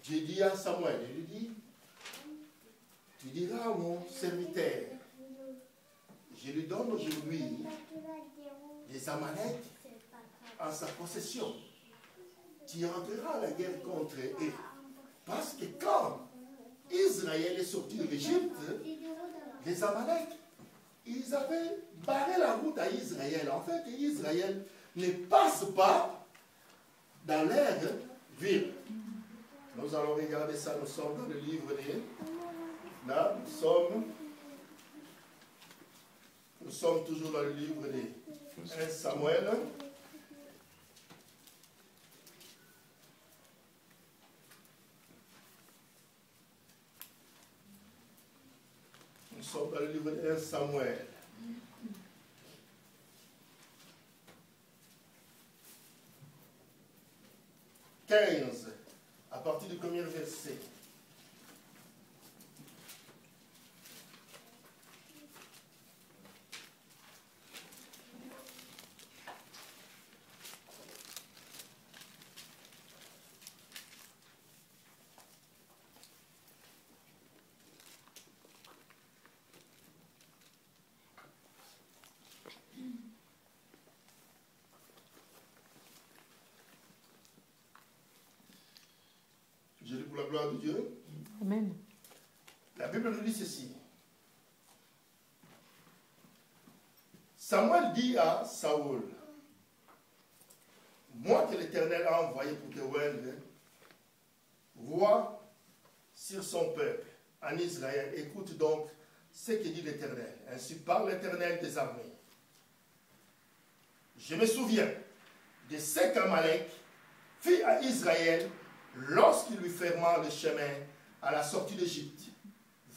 Dieu dit à Samuel, il lui dit, tu diras à mon serviteur, je lui donne aujourd'hui les Amaleks en sa possession. Tu entreras à la guerre contre eux. Parce que quand Israël est sorti de l'Égypte, les Amaleks, ils avaient barré la route à Israël. En fait, Israël ne passe pas dans leur ville. Nous allons regarder ça, nous sommes dans le livre des... Là, nous sommes toujours dans le livre des 1 Samuel. Nous sommes dans le livre de 1 Samuel. « 15, à partir du premier verset. Je lis pour la gloire de Dieu. Amen. La Bible nous dit ceci. Samuel dit à Saoul, moi que l'Éternel a envoyé pour te rendre roi sur son peuple, en Israël, écoute donc ce que dit l'Éternel. Ainsi parle l'Éternel des armées. Je me souviens de ce qu'Amalek fit à Israël lorsqu'il lui ferma le chemin à la sortie d'Égypte.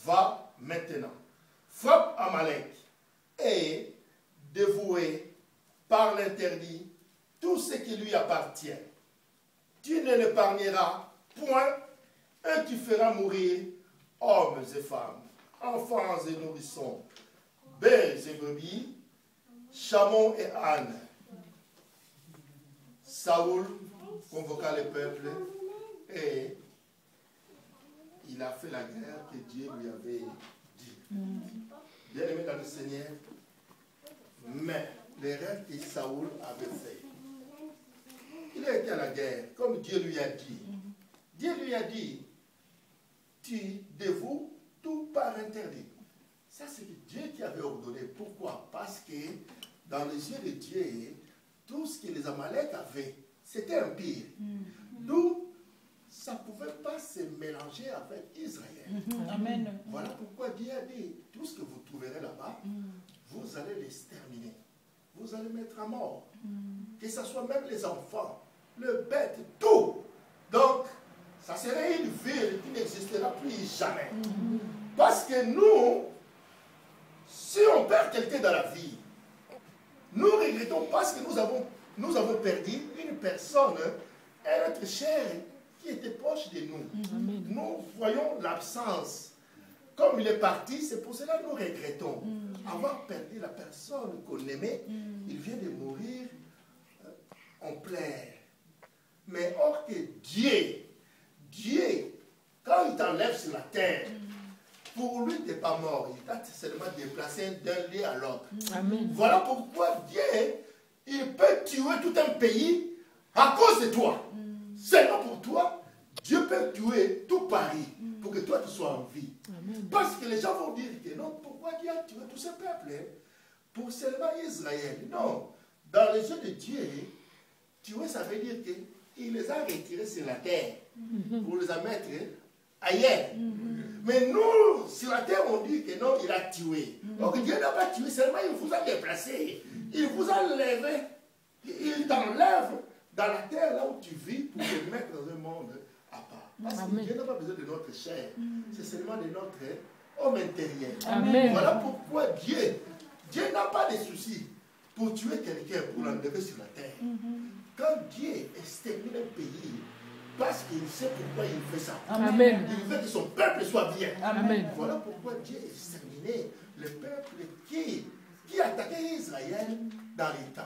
Va maintenant, frappe Amalek et dévoué par l'interdit tout ce qui lui appartient. Tu ne l'épargneras point et tu feras mourir hommes et femmes, enfants et nourrissons, bêtes et brebis, chameaux et ânes. Saoul convoqua le peuple et il a fait la guerre que Dieu lui avait dit. Bien aimé dans le Seigneur, mais les rêves que Saoul avait fait, il a été à la guerre, comme Dieu lui a dit. Dieu lui a dit, tu dévoues tout par interdit. Ça, c'est Dieu qui avait ordonné. Pourquoi? Parce que dans les yeux de Dieu, tout ce que les Amaleks avaient, c'était impur. D'où ça ne pouvait pas se mélanger avec Israël. Amen. Voilà pourquoi Dieu a dit, tout ce que vous trouverez là-bas, vous allez les exterminer. Vous allez mettre à mort. Que ce soit même les enfants, le bête, tout. Donc, ça serait une ville qui n'existera plus jamais. Parce que nous, si on perd quelqu'un dans la vie, nous regrettons parce que nous avons perdu une personne, un être cher, qui était proche de nous. Nous voyons l'absence. Comme il est parti, c'est pour cela que nous regrettons. Avoir perdu la personne qu'on aimait, il vient de mourir, on pleure. Mais or que Dieu, quand il t'enlève sur la terre, pour lui, tu n'es pas mort. Il t'a seulement déplacé d'un lieu à l'autre. Voilà pourquoi Dieu, il peut tuer tout un pays à cause de toi. Seulement pour toi, Dieu peut tuer tout Paris pour que toi tu sois en vie. Parce que les gens vont dire que non, pourquoi Dieu a tué tout ce peuple? Pour seulement Israël. Non. Dans les yeux de Dieu, tuer, ça veut dire qu'il les a retirés sur la terre pour les mettre ailleurs. Mais nous, sur la terre, on dit que non, il a tué. Donc Dieu n'a pas tué, seulement il vous a déplacé. Il vous a levé. Il t'enlève dans la terre là où tu vis pour te mettre dans un monde à part. Parce que Dieu n'a pas besoin de notre chair. C'est seulement de notre homme intérieur. Voilà pourquoi Dieu n'a pas de soucis pour tuer quelqu'un, pour l'enlever sur la terre. Quand Dieu extermine un pays, parce qu'il sait pourquoi il fait ça. Il veut que son peuple soit bien. Voilà pourquoi Dieu a exterminé le peuple qui attaquait Israël dans les temps.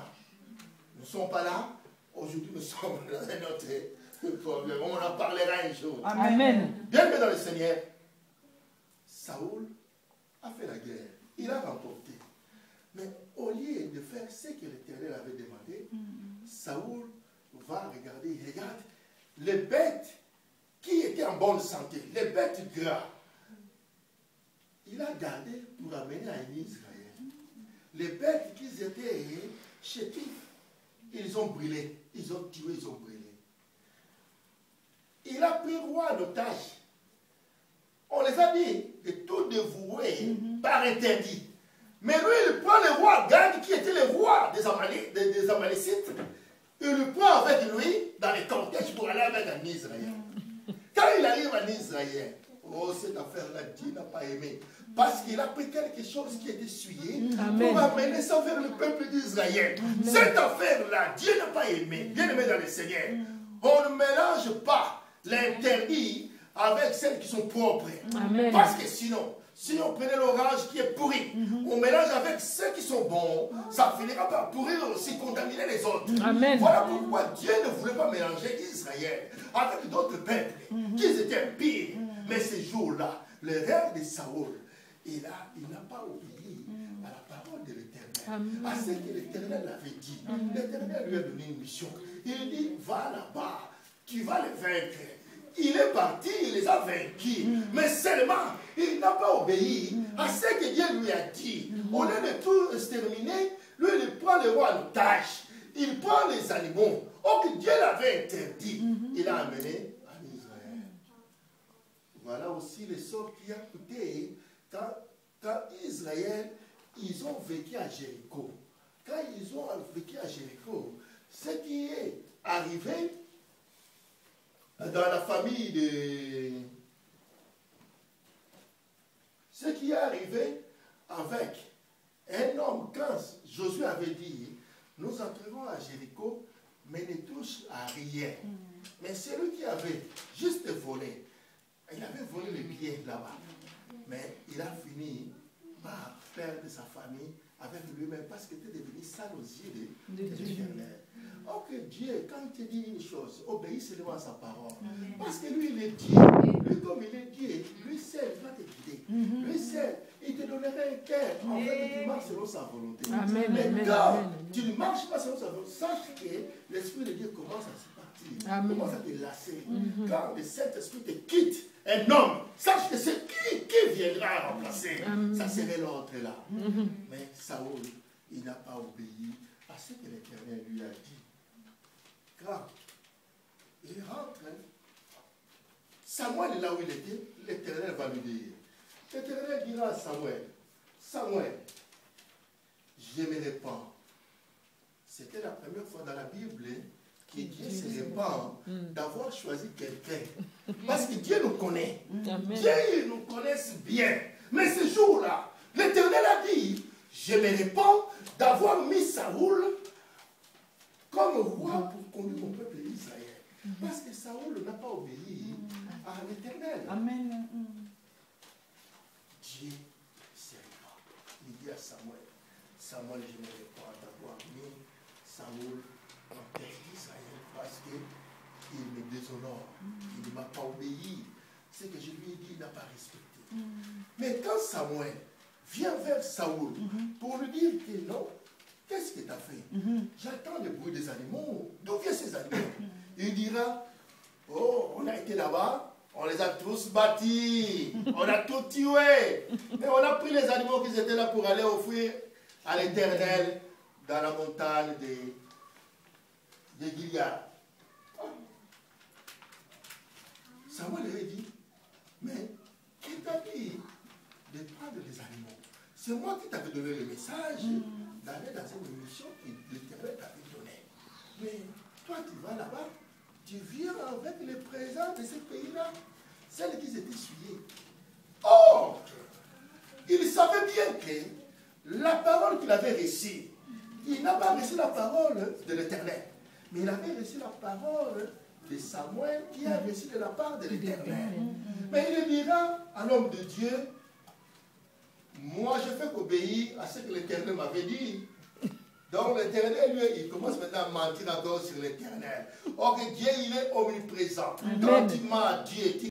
Nous ne sommes pas là. Aujourd'hui, nous sommes dans un autre problème. On en parlera un jour. Amen. Bien dans le Seigneur, Saoul a fait la guerre. Il a remporté. Mais au lieu de faire ce que l'Éternel avait demandé, Saoul va regarder, il regarde les bêtes qui étaient en bonne santé, les bêtes gras. Il a gardé pour amener à Israël. Les bêtes qui étaient chétives, ils ont brûlé, ils ont tué, ils ont brûlé. Il a pris roi en otage. On les a dit de tout dévouer par interdit. Mais lui, il prend le roi Gad, qui était le roi des Amalécites. Il le prend avec lui dans les cortèges pour aller avec en Israël. Quand il arrive en Israël, oh, cette affaire-là, Dieu n'a pas aimé. Parce qu'il a pris quelque chose qui était souillé pour amener ça vers le peuple d'Israël. Cette affaire-là, Dieu n'a pas aimé. Bien aimé dans le Seigneur. On ne mélange pas l'interdit avec celles qui sont propres. Amen. Parce que sinon, si on prenait l'orange qui est pourri, on mélange avec ceux qui sont bons, ça finira par pourrir aussi, contaminer les autres. Amen. Voilà pourquoi Dieu ne voulait pas mélanger Israël avec d'autres peuples qui étaient pires. Mais ces jours-là, le rêve de Saoul, il n'a pas obéi à la parole de l'Éternel, à ce que l'Éternel avait dit. L'Éternel lui a donné une mission. Il dit, va là-bas, tu vas les vaincre. Il est parti, il les a vaincus. Mais seulement, il n'a pas obéi à ce que Dieu lui a dit. Au lieu de tout exterminer, lui, il prend le roi en otage. Il prend les animaux. Oh, que Dieu l'avait interdit. Il a amené en Israël. Voilà aussi le sort qui a coûté quand Israël, ils ont vécu à Jéricho. Quand ils ont vécu à Jéricho, ce qui est arrivé dans la famille de... Ce qui est arrivé avec un homme, quand Josué avait dit, nous entrerons à Jéricho, mais ne touche à rien. Mais celui qui avait juste volé, il avait volé le bien là-bas. Mais il a fini par perdre sa famille avec lui-même parce qu'il était devenu sale aux yeux de l'Éternel. Or que Dieu, quand il te dit une chose, obéis seulement à sa parole. Parce que lui, il est Dieu. Lui, comme il est Dieu, lui seul va te guider. Lui seul, il te donnerait un cœur. En fait, tu marches selon sa volonté. Mais quand tu ne marches pas selon sa volonté, sache que l'Esprit de Dieu commence à se partir. Commence à te lasser. Quand le Saint-Esprit te quitte, un homme, sache que c'est qui viendra remplacer. Ça serait l'autre là. Mais Saoul, il n'a pas obéi à ce que l'Éternel lui a dit. Quand il rentre, Samuel est là où il était, l'Éternel va lui dire. L'Éternel dira à Samuel, Samuel, je me répands. C'était la première fois dans la Bible que Dieu se répand d'avoir choisi quelqu'un. Parce que Dieu nous connaît. Dieu nous connaît bien. Mais ce jour-là, l'Éternel a dit, je me répands d'avoir mis Saoul comme roi pour conduire mon peuple d'Israël. Parce que Saoul n'a pas obéi à l'Éternel. Amen. Dieu se répand. Il dit à Samuel, Samuel, je me répands d'avoir mis Saoul en terre d'Israël parce qu'il me déshonore. Il ne m'a pas obéi. Ce que je lui ai dit, il n'a pas respecté. Mais quand Samuel vient vers Saoul pour lui dire que non, qu'est-ce que tu as fait? J'entends le bruit des animaux. D'où viennent ces animaux? Il dira, oh, on a été là-bas, on les a tous bâtis, on a tout tué. Mais on a pris les animaux qui étaient là pour aller offrir à l'Éternel dans la montagne de Gilead. Samuel lui dit, mais qui t'a dit de prendre les animaux? C'est moi qui t'avais donné le message d'aller dans une mission que l'Éternel t'avait donnée. Mais toi, tu vas là-bas, tu viens avec les présents de ce pays-là, celles qui étaient souillées. Oh! Il savait bien que la parole qu'il avait reçue, il n'a pas reçu la parole de l'Éternel, mais il avait reçu la parole de Samuel qui a reçu de la part de l'Éternel. Mais il dira à l'homme de Dieu, moi je fais qu'obéir à ce que l'Éternel m'avait dit Donc l'éternel, lui, il commence maintenant à mentir encore sur l'éternel. Or que Dieu, il est omniprésent. Quand tu mens à Dieu, tu